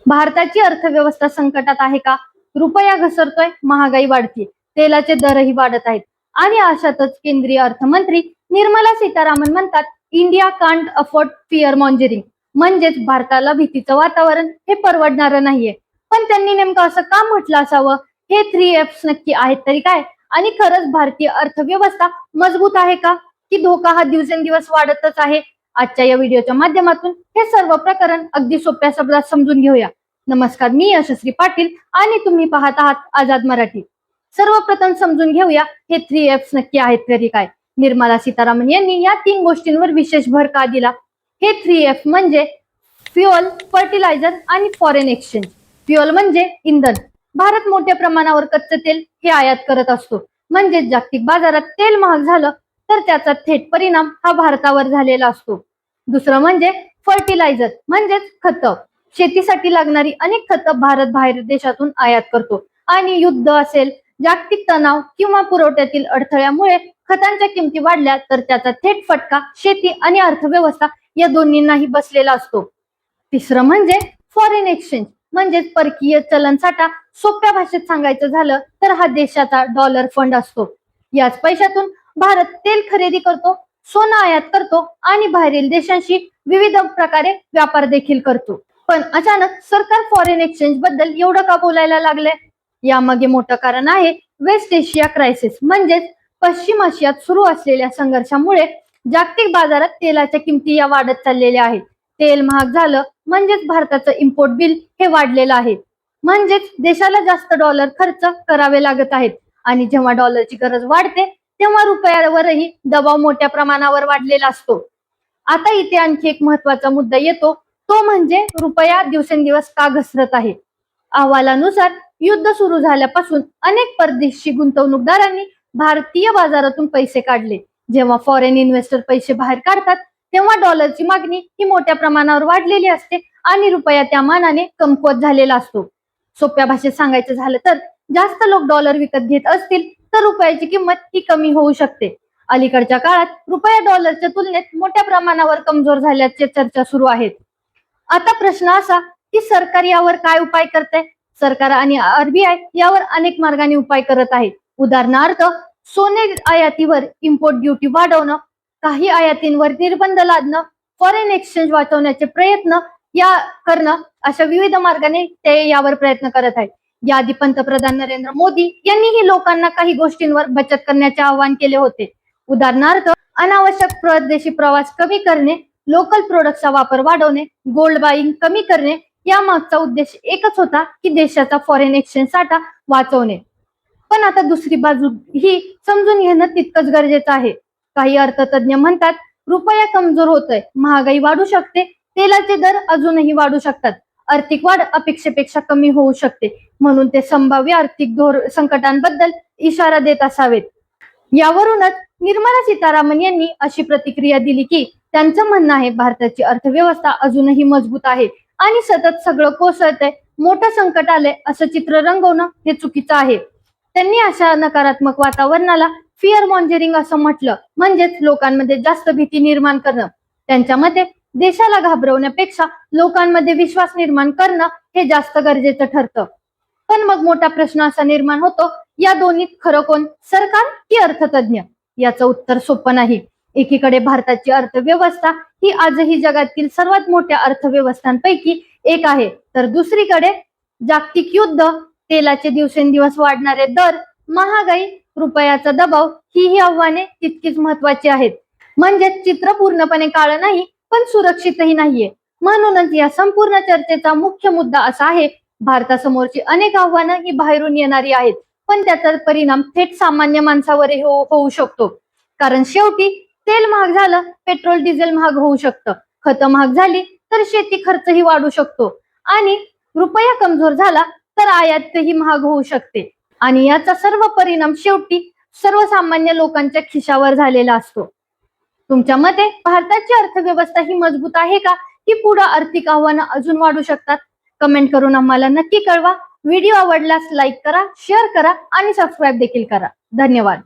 भारताची अर्थव्यवस्था संकटात आहे का? रुपया घसरतोय, महागाई वाढते, तेलाचे दरही वाढत आहेत आणि अशातच केंद्रीय अर्थमंत्री निर्मला सीतारामन म्हणतात, इंडिया कांट अफोर्ड फिअर मॉन्जरिंग. म्हणजेच भारताला भीतीचं वातावरण हे परवडणारं नाहीये. पण त्यांनी नेमकं असं का म्हटलं असावं? हे 3 F's नक्की आहेत तरी काय? आणि खरंच भारतीय अर्थव्यवस्था मजबूत आहे का, की धोका हा दिवसेंदिवस वाढतच आहे? आजच्या या व्हिडिओच्या माध्यमातून हे सर्व प्रकरण अगदी सोप्या शब्दात समजून घेऊया. नमस्कार, मी यशस्वी पाटील आणि तुम्ही पाहत आहात आझाद मराठी. सर्वप्रथम समजून घेऊया हे 3 F's नक्की आहेत तरी काय. निर्मला सीतारामन यांनी या 3 गोष्टींवर विशेष भर का दिला? हे 3 F म्हणजे फ्युअल, फर्टिलायझर आणि फॉरेन एक्सचेंज. फ्युअल म्हणजे इंधन. भारत मोठ्या प्रमाणावर कच्चे तेल हे आयात करत असतो. म्हणजे जागतिक बाजारात तेल महाग झालं तर त्याचा थेट परिणाम हा भारतावर झालेला असतो. दुसरं म्हणजे फर्टिलायझर म्हणजेच खतं. शेतीसाठी लागणारी अनेक खतं भारत बाहेर देशातून आयात करतो आणि युद्ध असेल, जागतिक तणाव किंवा पुरवठ्यातील अडथळ्यामुळे खतांच्या किमती वाढल्या तर त्याचा थेट फटका शेती आणि अर्थव्यवस्था या दोन्हींनाही बसलेला असतो. तिसरं म्हणजे फॉरेन एक्सचेंज म्हणजेच परकीय चलन साठा. सोप्या भाषेत सांगायचं झालं तर हा देशाचा डॉलर फंड असतो. याच पैशातून भारत तेल खरेदी करतो, सोनं आयात करतो आणि बाहेरील देशांशी विविध प्रकारे व्यापार देखील करतो. पण अचानक सरकार फॉरेन एक्सचेंज बद्दल एवढं का बोलायला लागले? यामागे मोठं कारण आहे वेस्ट एशिया क्रायसिस. म्हणजेच पश्चिम आशियात सुरू असलेल्या संघर्षामुळे जागतिक बाजारात तेलाच्या किमती या वाढत चाललेल्या आहेत. तेल महाग झालं म्हणजेच भारताचं इम्पोर्ट बिल हे वाढलेलं आहे. म्हणजेच देशाला जास्त डॉलर खर्च करावे लागत आहेत आणि जेव्हा डॉलरची गरज वाढते तेव्हा रुपयावरही दबाव मोठ्या प्रमाणावर वाढलेला असतो. आता इथे आणखी एक महत्वाचा मुद्दा येतो, तो म्हणजे रुपया दिवसेंदिवस का घसरत आहे. अहवालानुसार युद्ध सुरू झाल्यापासून अनेक परदेशी गुंतवणूकदारांनी भारतीय बाजारातून पैसे काढले. जेव्हा फॉरेन इन्व्हेस्टर पैसे बाहेर काढतात तेव्हा डॉलरची मागणी ही मोठ्या प्रमाणावर वाढलेली असते आणि रुपया त्या मानाने कमकुवत झालेला असतो. सोप्या भाषेत सांगायचं झालं तर जास्त लोक डॉलर विकत घेत असतील तर रुपयाची किंमत ही कमी होऊ शकते. अलीकडच्या काळात रुपया डॉलरच्या तुलनेत मोठ्या प्रमाणावर कमजोर झाल्याच्या चर्चा सुरू आहेत. आता प्रश्न असा की सरकार यावर काय उपाय करते? सरकार आणि RBI यावर अनेक मार्गाने उपाय करत आहे. उदाहरणार्थ सोने आयातीवर इम्पोर्ट ड्युटी वाढवणं, काही आयातींवर निर्बंध लादणं, फॉरेन एक्सचेंज वाचवण्याचे प्रयत्न या करणं, अशा विविध मार्गाने ते यावर प्रयत्न करत आहेत. याआधी पंतप्रधान नरेंद्र मोदी यांनीही लोकांना काही गोष्टींवर बचत करण्याचे आवाहन केले होते. उदाहरणार्थ अनावश्यक परदेशी प्रवास कमी करणे, लोकल प्रोडक्टचा वापर वाढवणे, गोल्ड बाईंग कमी करणे. या मागचा उद्देश एकच होता की देशाचा फॉरेन एक्सचेंज साठा वाचवणे. पण आता दुसरी बाजू ही समजून घेणं तितकंच गरजेचं आहे. काही अर्थतज्ञ म्हणतात रुपया कमजोर होतोय, महागाई वाढू शकते, तेलाचे दर अजूनही वाढू शकतात, आर्थिक वाढ अपेक्षेपेक्षा कमी होऊ शकते, म्हणून ते संभाव्य आर्थिक संकटांबद्दल इशारा देत असावेत. यावरूनच निर्मला सीतारामन यांनी अशी प्रतिक्रिया दिली की त्यांचं म्हणणं आहे भारताची अर्थव्यवस्था अजूनही मजबूत आहे आणि सतत सगळं कोसळतंय, मोठं संकट आलंय असं चित्र रंगवणं हे चुकीचं आहे. त्यांनी अशा नकारात्मक वातावरणाला फिअर मॉन्जरिंग असं म्हटलं. म्हणजेच लोकांमध्ये जास्त भीती निर्माण करणं. त्यांच्या मते देशाला घाबरवण्यापेक्षा लोकांमध्ये विश्वास निर्माण करणं हे जास्त गरजेचं ठरतं. पण मग मोठा प्रश्न असा निर्माण होतो, या दोन्हीत खरं कोण, सरकार की अर्थतज्ञ? याचं उत्तर सोपं नाही. एकीकडे भारताची अर्थव्यवस्था ही आजही जगातील सर्वात मोठ्या अर्थव्यवस्थांपैकी एक आहे, तर दुसरीकडे जागतिक युद्ध, तेलाचे दिवसेंदिवस वाढणारे दर, महागाई, रुपयाचा दबाव ही आव्हाने तितकीच महत्वाची आहेत. म्हणजे चित्र पूर्णपणे काळं नाही पण सुरक्षितही नाहीये. म्हणूनच या संपूर्ण चर्चेचा मुख्य मुद्दा असा आहे, भारतासमोरची अनेक आव्हानं ही बाहेरून येणारी आहेत, पण त्याचा परिणाम थेट सामान्य माणसावरही होऊ शकतो. कारण शेवटी तेल महाग झालं, पेट्रोल डिझेल महाग होऊ शकतं, खतं महाग झाली तर शेती खर्चही वाढू शकतो आणि रुपया कमजोर झाला तर आयातही महाग होऊ शकते आणि याचा सर्व परिणाम शेवटी सर्वसामान्य लोकांच्या खिशावर झालेला असतो. तुमच्या मते भारताची अर्थव्यवस्था ही मजबूत आहे का, की पुढे आर्थिक आव्हानं अजून वाढू शकतात? कमेंट करून आम्हाला नक्की कळवा. व्हिडिओ आवडल्यास लाईक करा, शेअर करा आणि सबस्क्राईब देखील करा. धन्यवाद.